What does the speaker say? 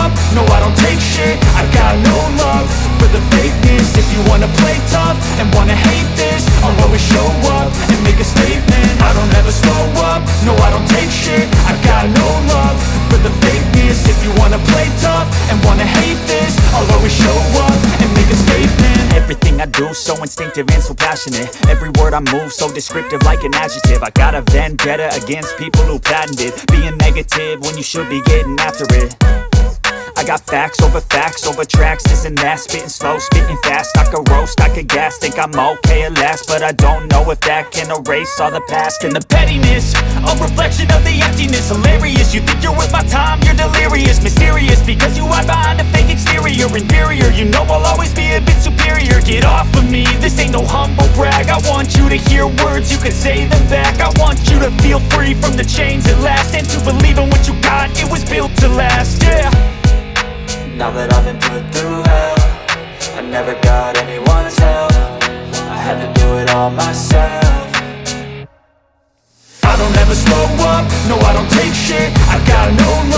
up, no I don't take shit. I got no love for the fakeness. If you wanna play tough and wanna hate this, I'll always show up and make a statement. I don't ever slow up, no I don't take shit. I got no love for the fakeness. If you wanna play tough and wanna hate this, I'll always show up and make a statement. Everything I do so instinctive and so passionate. Every word I move so descriptive like an adjective. I got a vendetta against people who patented being negative when you should be getting after it. I got facts over tracks, this and that. Spitting slow, spitting fast, I could roast, I could gas. Think I'm okay at last, but I don't know if that can erase all the past. And the pettiness, a reflection of the emptiness. Hilarious, you think you're worth my time, you're delirious. Mysterious, because you hide behind a fake exterior. Inferior, you know I'll always be a bit superior. Get off of me, this ain't no humble brag. I want you to hear words, you can say them back. I want you to feel free from the chains at last, and to believe in what you got, it was built to last, yeah. Now that I've been put through hell, I never got anyone's help. I had to do it all myself. I don't ever slow up, no I don't take shit. I got no